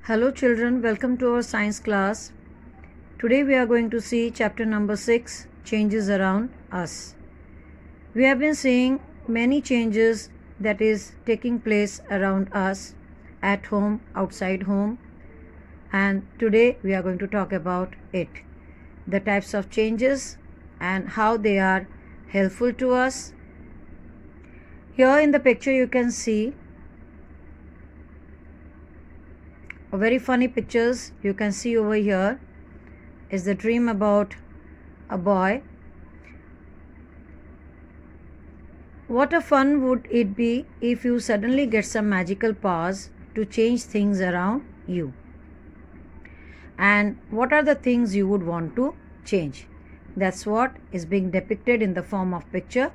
Hello children, welcome to our science class. Today we are going to see chapter number 6, changes around us. We have been seeing many changes that is taking place around us at home, outside home, and today we are going to talk about it. The types of changes and how they are helpful to us. Here in the picture you can see a very funny pictures you can see over here is the dream about a boy. What a fun would it be if you suddenly get some magical powers to change things around you. And what are the things you would want to change? That's what is being depicted in the form of picture.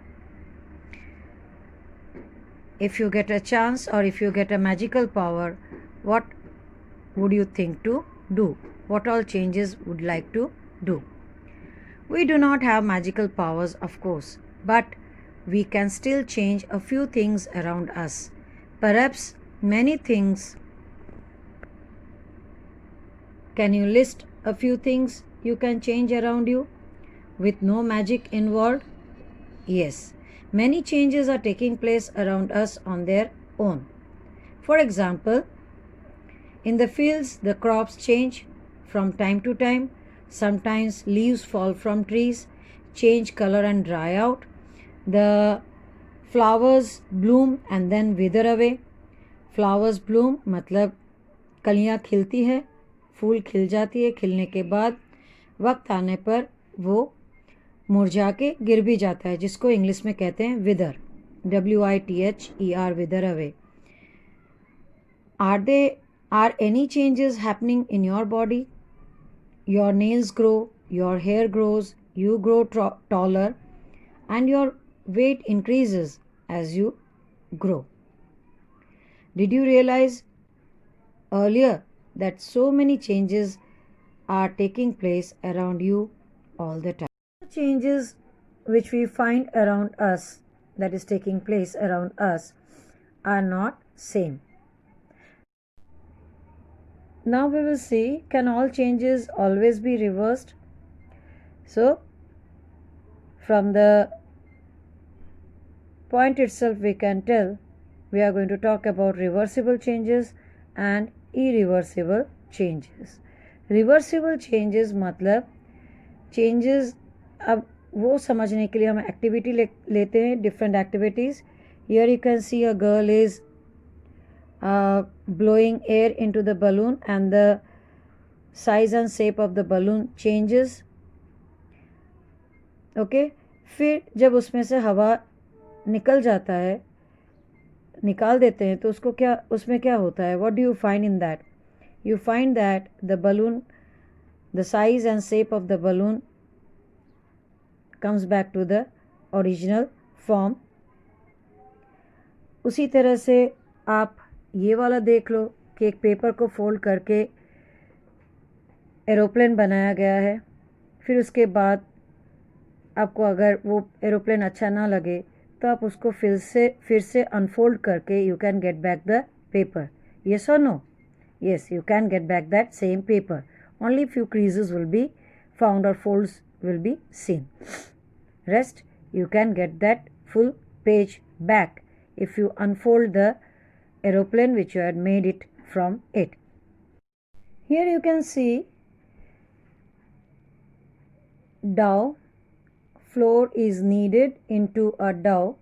If you get a chance or if you get a magical power, what would you think to do? What all changes would like to do? We do not have magical powers, of course, but we can still change a few things around us. Perhaps many things. Can you list a few things you can change around you with no magic involved? Yes, many changes are taking place around us on their own. For example, in the fields, the crops change from time to time. Sometimes leaves fall from trees, change color and dry out. The flowers bloom and then wither away. Flowers bloom मतलब कलियाँ खिलती है, फूल खिल जाती है, खिलने के बाद वक्त आने पर वो मुरझा के गिर भी जाता है, जिसको इंग्लिश में कहते हैं विदर, WITHER, wither away. Are any changes happening in your body? Your nails grow, your hair grows, you grow taller, and your weight increases as you grow. Did you realize earlier that so many changes are taking place around you all the time? The changes which we find around us, that is taking place around us, are not same. Now we will see, can all changes always be reversed? So, from the point itself we can tell we are going to talk about reversible changes and irreversible changes. Reversible changes मतलब changes, अब वो समझने के लिए हम activity लेते हैं, different activities. Here you can see a girl is blowing air into the balloon and the size and shape of the balloon changes. Okay, फिर जब उसमें से हवा निकल जाता है, निकाल देते हैं, तो उसमें क्या होता है? What do you find in that? You find that the balloon, the size and shape of the balloon comes back to the original form. उसी तरह से आप ये वाला देख लो कि एक पेपर को फोल्ड करके एरोप्लेन बनाया गया है. फिर उसके बाद आपको अगर वो एरोप्लेन अच्छा ना लगे तो आप उसको फिर से अनफोल्ड करके you can get back the paper. Yes और no? Yes, you can get back that same paper. Only few creases will be found or folds will be seen. Rest, you can get that full page back if you unfold the aeroplane which you had made it from it. Here you can see dough. Flour is kneaded into a dough,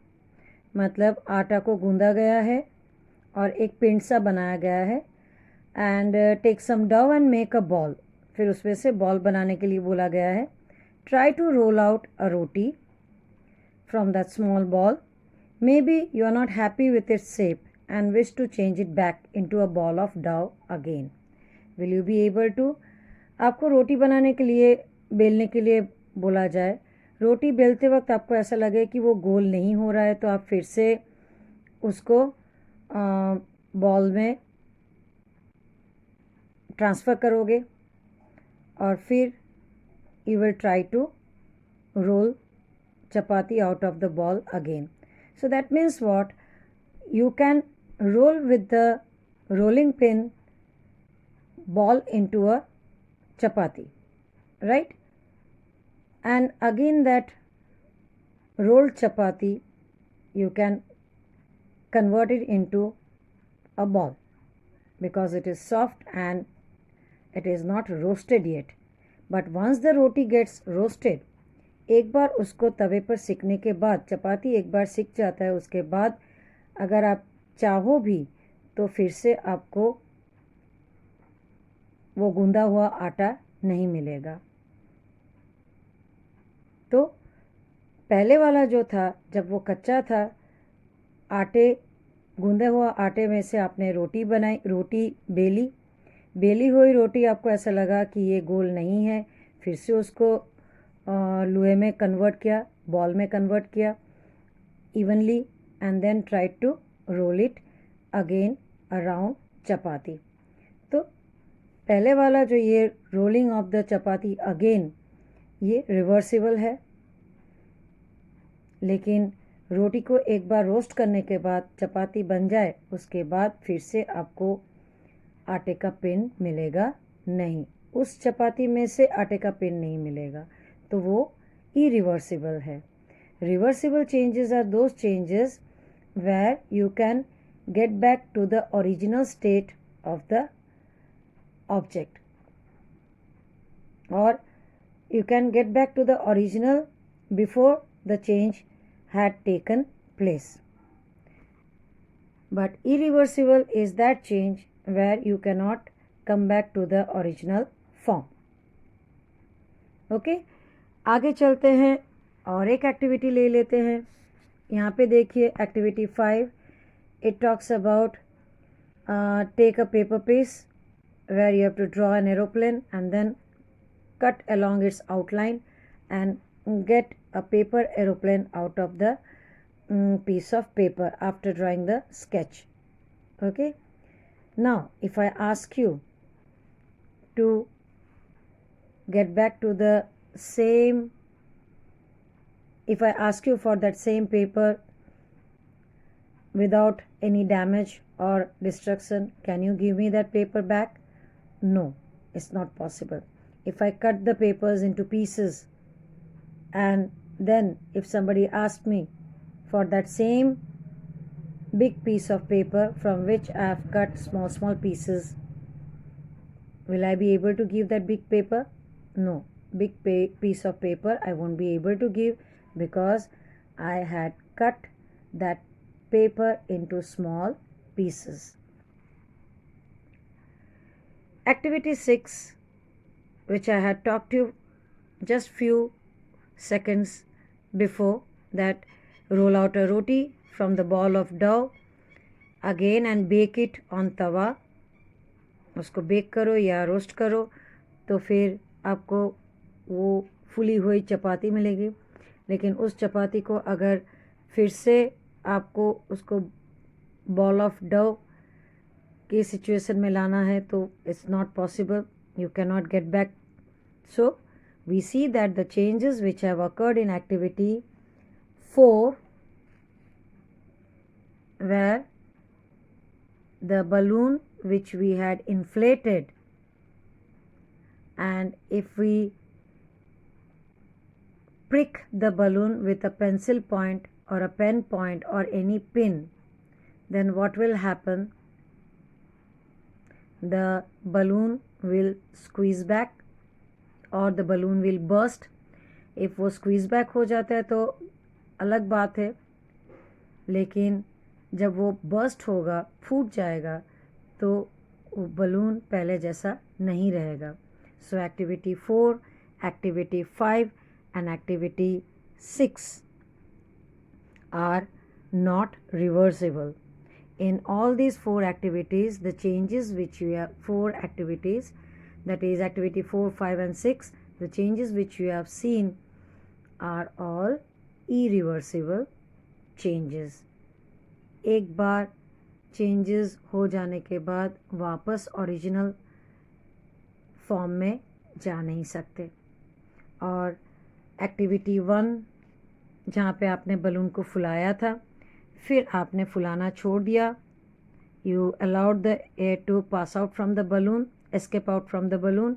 मतलब आटा को गूंदा गया है और एक पिंड सा बनाया गया है. And take some dough and make a ball. फिर उसमें से बॉल बनाने के लिए बोला गया है. Try to roll out a roti from that small ball. Maybe you are not happy with its shape and wish to change it back into a ball of dough again. Will you be able to? आपको रोटी बनाने के लिए, बेलने के लिए बोला जाए, रोटी बेलते वक्त आपको ऐसा लगे कि वो गोल नहीं हो रहा है, तो आप फिर से उसको बॉल में ट्रांसफ़र करोगे और फिर you will try to roll chapati out of the ball again. So that means what? You can roll with the rolling pin ball into a chapati, right? And again that rolled chapati you can convert it into a ball because it is soft and it is not roasted yet. But once the roti gets roasted, एक बार उसको तवे पर सिकने के बाद, चपाती एक बार सिक जाता है, उसके बाद अगर आप चाहो भी तो फिर से आपको वो गूंदा हुआ आटा नहीं मिलेगा। तो पहले वाला जो था, जब वो कच्चा था, आटे गूंदे हुआ आटे में से आपने रोटी बनाई, रोटी बेली हुई रोटी आपको ऐसा लगा कि ये गोल नहीं है, फिर से उसको लोहे में कन्वर्ट किया, बॉल में कन्वर्ट किया evenly, and then try to roll it again around chapati. तो पहले वाला जो ये rolling of the chapati again, ये रिवर्सिबल है, लेकिन रोटी को एक बार रोस्ट करने के बाद चपाती बन जाए उसके बाद फिर से आपको आटे का पिन मिलेगा नहीं, उस चपाती में से आटे का पिन नहीं मिलेगा, तो वो इरिवर्सिबल है। Reversible changes are those changes where you can get back to the original state of the object, और you can get back to the original before the change had taken place. But irreversible is that change where you cannot come back to the original form. Okay? आगे चलते हैं और एक activity ले लेते हैं। यहाँ पे देखिए activity 5, it talks about take a paper piece where you have to draw an aeroplane and then cut along its outline and get a paper aeroplane out of the piece of paper after drawing the sketch. Okay, now if I ask you to get back to the same, if I ask you for that same paper without any damage or destruction, can you give me that paper back? No, it's not possible. If I cut the papers into pieces and then if somebody asked me for that same big piece of paper from which I have cut small pieces, will I be able to give that big paper? No, big piece of paper I won't be able to give because I had cut that paper into small pieces. Activity 6, which I had talked to you just few seconds before, that roll out a roti from the ball of dough again and bake it on तवा, उसको bake करो या roast करो तो फिर आपको वो fully हुई चपाती मिलेगी। लेकिन उस चपाती को अगर फिर से आपको उसको बॉल ऑफ डो की सिचुएशन में लाना है तो it's not possible, you cannot get back. So we see that the changes which have occurred in activity 4, where the balloon which we had inflated, and if we prick the balloon with a pencil point or a pen point or any pin, then what will happen? The balloon will squeeze back or the balloon will burst. If वो squeeze back हो जाता है तो अलग बात है, लेकिन जब वो burst होगा, फूट जाएगा, तो वो balloon पहले जैसा नहीं रहेगा. So activity 4, activity 5 and activity 6 are not reversible. In all these 4 activities, the changes which you have, 4 activities, that is activity 4, 5 and 6, the changes which you have seen are all irreversible changes. एक बार changes हो जाने के बाद वापस original form में जा नहीं सकते. और एक्टिविटी 1 जहाँ पे आपने बलून को फुलाया था, फिर आपने फुलाना छोड़ दिया, you allowed the air to pass out from the balloon escape out from the balloon,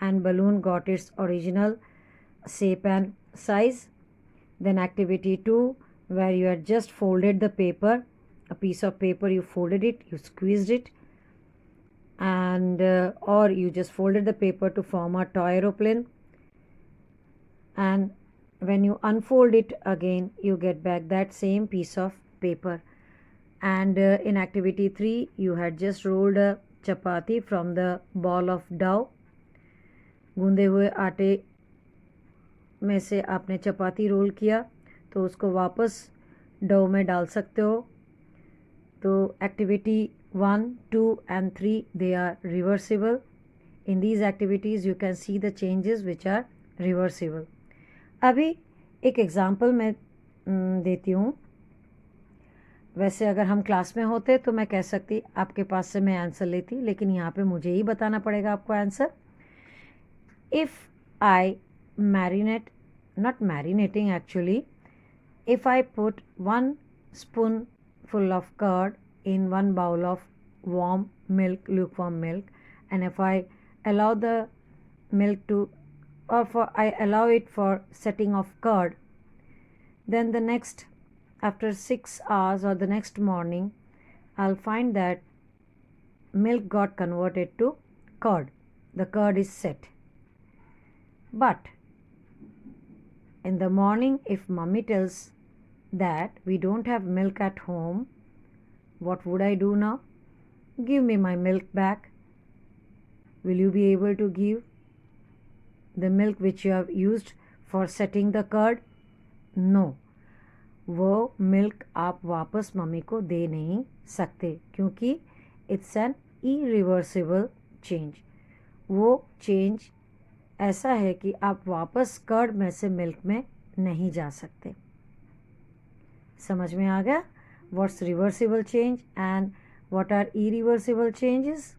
and balloon got its original shape and size. Then activity 2, where you had just folded the paper, a piece of paper, you folded it, you squeezed it, and or you just folded the paper to form a toy aeroplane, and when you unfold it again you get back that same piece of paper. And in activity 3, you had just rolled a chapati from the ball of dough. गूंदे हुए आटे में से आपने चपाती role किया, तो उसको वापस dough में डाल सकते हो. तो activity 1, 2 and 3, they are reversible. In these activities you can see the changes which are reversible. अभी एक एग्ज़ाम्पल मैं देती हूँ. वैसे अगर हम क्लास में होते तो मैं कह सकती आपके पास से मैं आंसर लेती, लेकिन यहाँ पे मुझे ही बताना पड़ेगा आपको answer. If I marinate, not marinating actually, if I put 1 spoonful of curd in 1 bowl of warm milk, lukewarm milk, and if I allow the milk to, or I allow it for setting of curd, then the next, after 6 hours or the next morning, I'll find that milk got converted to curd. The curd is set. But in the morning, if mummy tells that we don't have milk at home, what would I do now? Give me my milk back. Will you be able to give the milk which you have used for setting the curd? No. वो milk आप वापस mummy को दे नहीं सकते, क्योंकि it's an irreversible change. वो change ऐसा है कि आप वापस कर्ड में से मिल्क में नहीं जा सकते. समझ में आ गया? What's reversible change and what are irreversible changes?